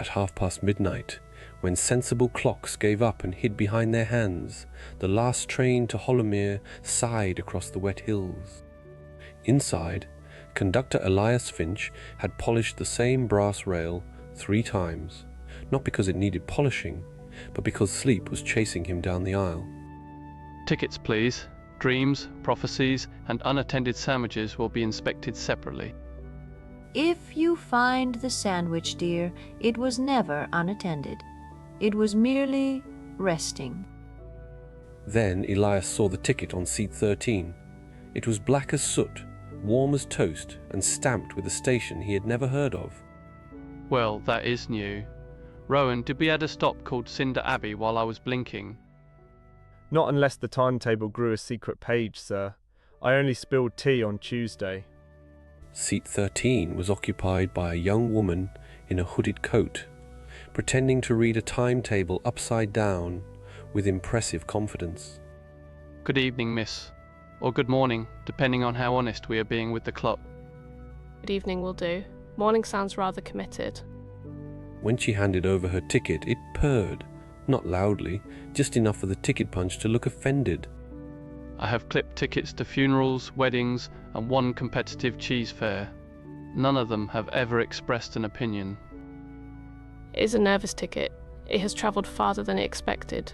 At midnight, when sensible clocks gave up and hid behind their hands, the last train to Hollowmere sighed across the wet hills. Inside, conductor Elias Finch had polished the same brass rail 3 times, not because it needed polishing, but because sleep was chasing him down the aisle. Tickets, please. Dreams, prophecies, and unattended sandwiches will be inspected separately. If you find the sandwich, dear, it was never unattended. It was merely resting. Then Elias saw the ticket on seat 13. It was black as soot, warm as toast, and stamped with a station he had never heard of. Well, that is new. Rowan, did we add a stop called Cinder Abbey while I was blinking? Not unless the timetable grew a secret page, sir. I only spilled tea on Tuesday. Seat 13 was occupied by a young woman in a hooded coat, pretending to read a timetable upside down with impressive confidence. Good evening, miss. Or good morning, depending on how honest we are being with the clock. Good evening will do. Morning sounds rather committed. When she handed over her ticket, it purred, not loudly, just enough for the ticket punch to look offended. I have clipped tickets to funerals, weddings, and 1 competitive cheese fair. None of them have ever expressed an opinion. It is a nervous ticket. It has travelled farther than it expected.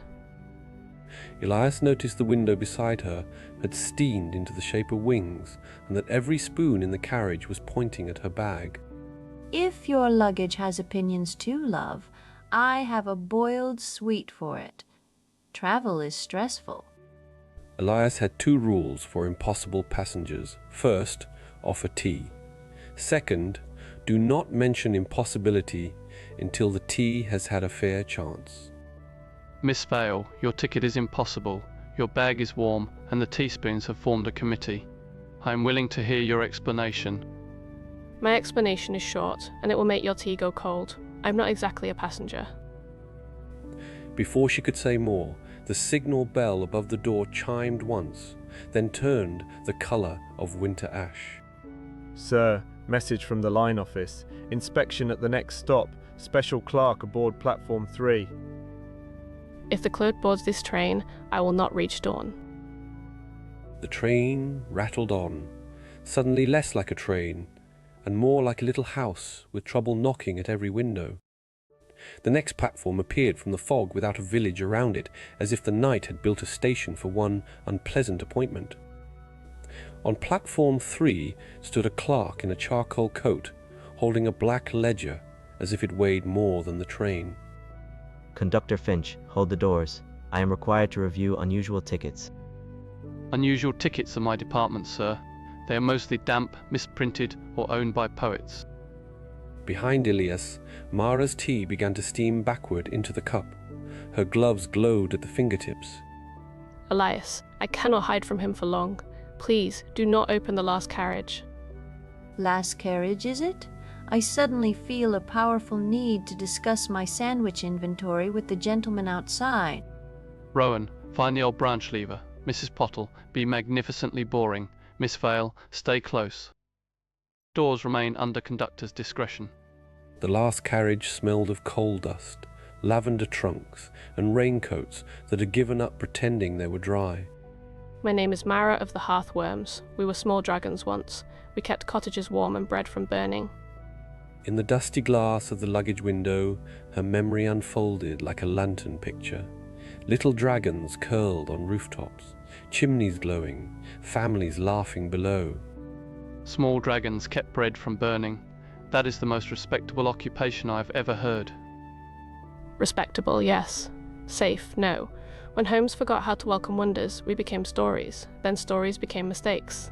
Elias noticed the window beside her had steamed into the shape of wings, and that every spoon in the carriage was pointing at her bag. If your luggage has opinions too, love, I have a boiled sweet for it. Travel is stressful. Elias had 2 rules for impossible passengers. First, offer tea. Second, do not mention impossibility until the tea has had a fair chance. Miss Vale, your ticket is impossible, your bag is warm, and the teaspoons have formed a committee. I am willing to hear your explanation. My explanation is short, and it will make your tea go cold. I'm not exactly a passenger. Before she could say more, the signal bell above the door chimed once, then turned the colour of winter ash. Sir, message from the line office. Inspection at the next stop. Special clerk aboard platform 3. If the clerk boards this train, I will not reach dawn. The train rattled on, suddenly less like a train, and more like a little house with trouble knocking at every window. The next platform appeared from the fog without a village around it, as if the night had built a station for one unpleasant appointment. On platform 3 stood a clerk in a charcoal coat, holding a black ledger, as if it weighed more than the train. Conductor Finch, hold the doors. I am required to review unusual tickets. Unusual tickets are my department, sir. They are mostly damp, misprinted, or owned by poets. Behind Elias, Mara's tea began to steam backward into the cup. Her gloves glowed at the fingertips. Elias, I cannot hide from him for long. Please, do not open the last carriage. Last carriage, is it? I suddenly feel a powerful need to discuss my sandwich inventory with the gentleman outside. Rowan, find the old branch lever. Mrs. Pottle, be magnificently boring. Miss Vale, stay close. Doors remain under conductor's discretion. The last carriage smelled of coal dust, lavender trunks, and raincoats that had given up pretending they were dry. My name is Mara of the Hearthworms. We were small dragons once. We kept cottages warm and bread from burning. In the dusty glass of the luggage window, her memory unfolded like a lantern picture. Little dragons curled on rooftops, chimneys glowing, families laughing below. Small dragons kept bread from burning. That is the most respectable occupation I have ever heard. Respectable, yes. Safe, no. When Holmes forgot how to welcome wonders, we became stories. Then stories became mistakes.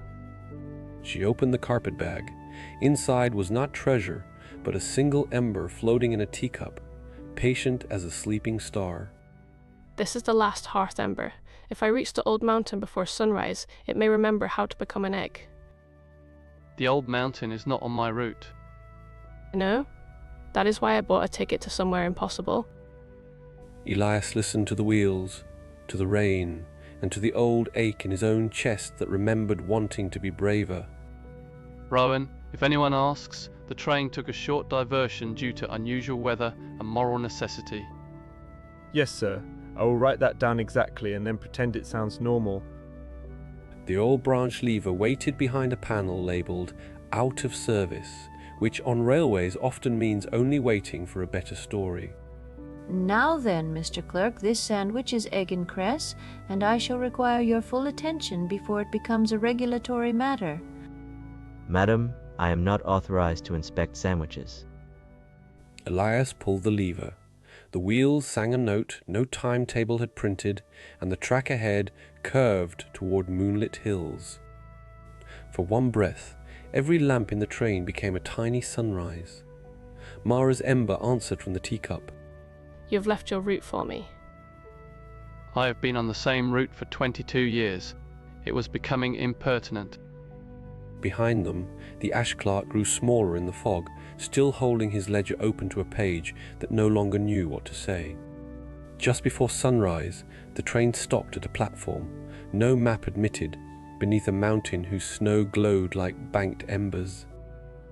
She opened the carpet bag. Inside was not treasure, but a single ember floating in a teacup, patient as a sleeping star. This is the last hearth ember. If I reach the old mountain before sunrise, it may remember how to become an egg. The old mountain is not on my route. No? That is why I bought a ticket to somewhere impossible. Elias listened to the wheels, to the rain, and to the old ache in his own chest that remembered wanting to be braver. Rowan, If anyone asks, the train took a short diversion due to unusual weather and moral necessity. Yes, sir. I will write that down exactly and then pretend it sounds normal. The old branch lever waited behind a panel labelled "Out of Service," which on railways often means only waiting for a better story. Now then, Mr. Clerk, this sandwich is egg and cress, and I shall require your full attention before it becomes a regulatory matter. Madam, I am not authorized to inspect sandwiches. Elias pulled the lever. The wheels sang a note no timetable had printed, and the track ahead curved toward moonlit hills. For one breath, every lamp in the train became a tiny sunrise. Mara's ember answered from the teacup. You've left your route for me. I have been on the same route for 22 years. It was becoming impertinent. Behind them, the ash clerk grew smaller in the fog, still holding his ledger open to a page that no longer knew what to say. Just before sunrise, the train stopped at a platform, no map admitted, beneath a mountain whose snow glowed like banked embers.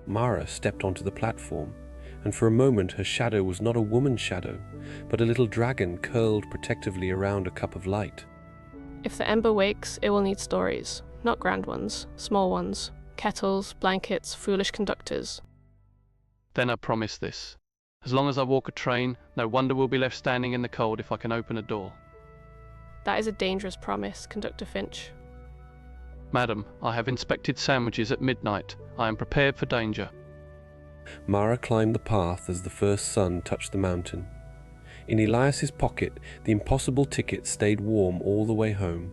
Mara stepped onto the platform, and for a moment her shadow was not a woman's shadow, but a little dragon curled protectively around a cup of light. If the ember wakes, it will need stories. Not grand ones, small ones. Kettles, blankets, foolish conductors. Then I promise this. As long as I walk a train, no wonder we'll be left standing in the cold if I can open a door. That is a dangerous promise, Conductor Finch. Madam, I have inspected sandwiches at midnight. I am prepared for danger. Mara climbed the path as the first sun touched the mountain. In Elias's pocket, the impossible ticket stayed warm all the way home.